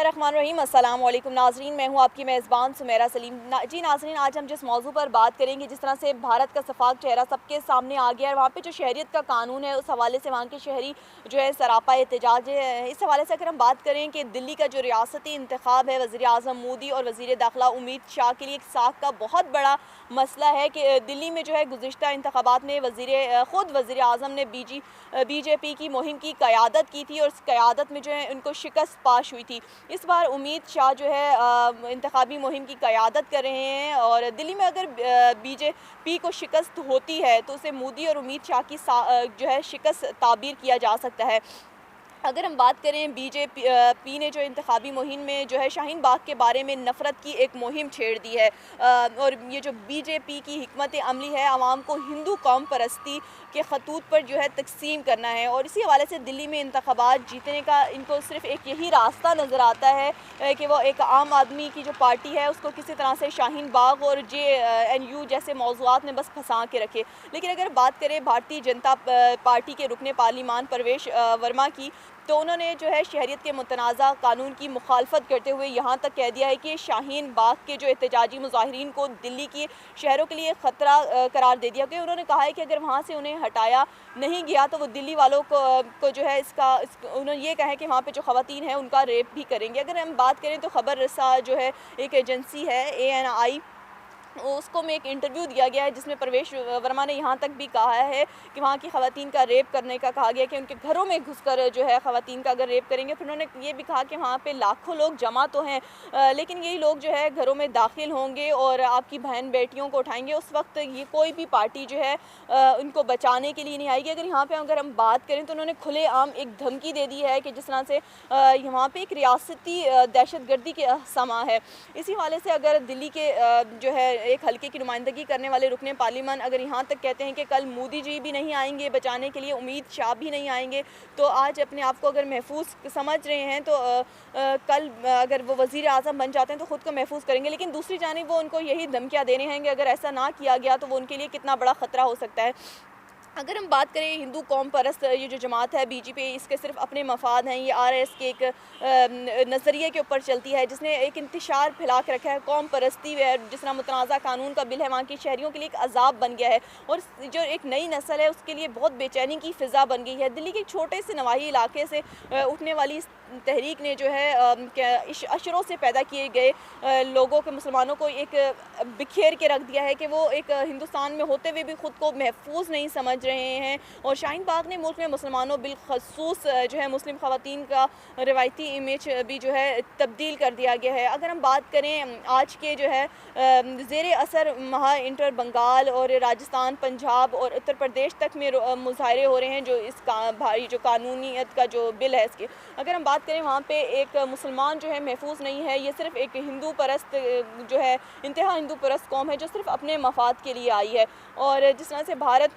बिस्मिल्लाहिर्रहमानिर्रहीम। अस्सलाम वालेकुम नाज़रीन, मैं हूँ आपकी मेज़बान सुमेरा सलीम। जी नाज़रीन, आज हम जिस मौजू पर बात करेंगे, जिस तरह से भारत का सफाक चेहरा सबके सामने आ गया है, वहाँ पे जो शहरियत का कानून है उस हवाले से वहाँ के शहरी जो है सरापा एहतजाज है। इस हवाले से अगर हम बात करें कि दिल्ली का जो रियासती इंतखाब है, वज़ीर आज़म मोदी और वज़ीर दाखिला उमीद शाह के लिए एक साख का बहुत बड़ा मसला है कि दिल्ली में जो है गुज़िश्ता इंतखाबात में ख़ुद वज़ीर आज़म ने बीजेपी की मुहिम की क़यादत की थी और इस क़यादत में जो है उनको शिकस्त पाश हुई थी। इस बार उम्मीद शाह जो है इंतखाबी मुहिम की क़यादत कर रहे हैं और दिल्ली में अगर बीजेपी को शिकस्त होती है तो उसे मोदी और उम्मीद शाह की जो है शिकस्त ताबीर किया जा सकता है। अगर हम बात करें बीजेपी ने जो इंतखाबी मुहिम में जो है शाहीन बाग के बारे में नफ़रत की एक मुहिम छेड़ दी है और ये जो बीजेपी की हिकमत अमली है आवाम को हिंदू कौम परस्ती के खतूत पर जो है तकसीम करना है और इसी हवाले से दिल्ली में इंतखाबात जीतने का इनको सिर्फ एक यही रास्ता नज़र आता है कि वो एक आम आदमी की जो पार्टी है उसको किसी तरह से शाहीन बाग और JNU जैसे मौज़ूआत में बस फंसा के रखे। लेकिन अगर बात करें भारतीय जनता पार्टी के रुकने पार्लिमान परवेश वर्मा की, तो उन्होंने जो है शहरियत के मुतनाज़ा कानून की मुखालफत करते हुए यहाँ तक कह दिया है कि शाहीन बाग के जो एहतजाजी मुजाहिरीन को दिल्ली के शहरों के लिए ख़तरा करार दे दिया। कि उन्होंने कहा है कि अगर वहाँ से उन्हें हटाया नहीं गया तो वो दिल्ली वालों को जो है उन्होंने ये कहा है कि वहाँ पे जो ख़वातीन हैं उनका रेप भी करेंगे। अगर हम बात करें तो ख़बर रसा जो है एक एजेंसी है ANI, उसको में एक इंटरव्यू दिया गया है जिसमें परवेश वर्मा ने यहाँ तक भी कहा है कि वहाँ की ख़वातीन का रेप करने का कहा गया कि उनके घरों में घुसकर जो है ख़वातीन का अगर रेप करेंगे। फिर उन्होंने ये भी कहा कि वहाँ पे लाखों लोग जमा तो हैं लेकिन यही लोग जो है घरों में दाखिल होंगे और आपकी बहन बेटियों को उठाएंगे। उस वक्त ये कोई भी पार्टी जो है उनको बचाने के लिए नहीं आएगी। अगर हम बात करें तो उन्होंने खुलेआम एक धमकी दे दी है कि जिस तरह से यहाँ पर एक रियासती दहशतगर्दी के समा है। इसी हवाले से अगर दिल्ली के जो है एक हल्के की नुमाइंदगी करने वाले रुकने पार्लिमान अगर यहाँ तक कहते हैं कि कल मोदी जी भी नहीं आएंगे बचाने के लिए, उम्मीद शाह भी नहीं आएंगे, तो आज अपने आप को अगर महफूज समझ रहे हैं तो कल अगर वो वज़ीर आज़म बन जाते हैं तो ख़ुद को महफूज करेंगे। लेकिन दूसरी जानिब वो उनको यही धमकियाँ दे रहे हैं कि अगर ऐसा ना किया गया तो वो उनके लिए कितना बड़ा ख़तरा हो सकता है। अगर हम बात करें हिंदू कौम परस्त ये जो जमात है BJP, इसके सिर्फ अपने मफाद हैं। ये RS के एक नज़रिए के ऊपर चलती है जिसने एक इंतशार फैला के रखा है कौम परस्ती है। जिस तरह मुतनाज़ा कानून का बिल है वहाँ के शहरियों के लिए एक अजाब बन गया है और जो एक नई नस्ल है उसके लिए बहुत बेचैनी की फ़िज़ा बन गई है। दिल्ली के एक छोटे से नवाही इलाके से उठने वाली तहरीक ने जो है अशरों से पैदा किए गए लोगों के मुसलमानों को एक बिखेर के रख दिया है कि वो एक हिंदुस्तान में होते हुए भी ख़ुद को महफूज नहीं समझ रहे हैं। और शाहीन बाग ने मुल्क में मुसलमानों बिलखसूस जो है मुस्लिम ख़वातीन का रिवायती इमेज भी जो है तब्दील कर दिया गया है। अगर हम बात करें आज के जो है ज़ेर असर महा इंटर बंगाल और राजस्थान, पंजाब और उत्तर प्रदेश तक में मुजाहरे हो रहे हैं जो भारी जो कानूनीत का जो बिल है इसके, अगर हम बात करें वहाँ पे एक मुसलमान जो है महफूज नहीं है। ये सिर्फ एक हिंदू परस्त जो है इंतहा हिंदू परस्त कौम है जो सिर्फ अपने मफाद के लिए आई है। और जिस तरह से भारत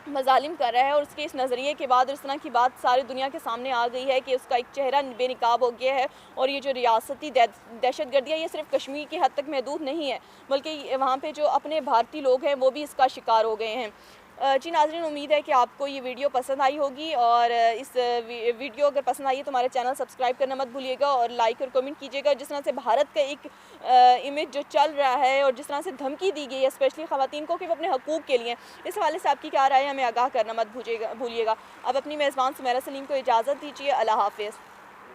मजालिम कर रहा है और उसके इस नज़रिए के बाद इस तरह की बात सारी दुनिया के सामने आ गई है कि उसका एक चेहरा बेनकाब हो गया है और ये जो रियासती दहशतगर्दी है ये सिर्फ कश्मीर की हद तक महदूद नहीं है बल्कि वहाँ पे जो अपने भारतीय लोग हैं वो भी इसका शिकार हो गए हैं। जी नाज़रीन, उम्मीद है कि आपको ये वीडियो पसंद आई होगी और इस वीडियो अगर पसंद आई है तो हमारा चैनल सब्सक्राइब करना मत भूलिएगा और लाइक और कमेंट कीजिएगा। जिस तरह से भारत का एक इमेज जो चल रहा है और जिस तरह से धमकी दी गई है स्पेशली ख़वातीन को कि वो अपने हकूक़ के लिए, इस हवाले से आपकी क्या राय है हमें आगाह करना मत भूलिएगा। अब अपनी मेज़बान सुमेरा सलीम को इजाज़त दीजिए। अल्लाह हाफ़िज़।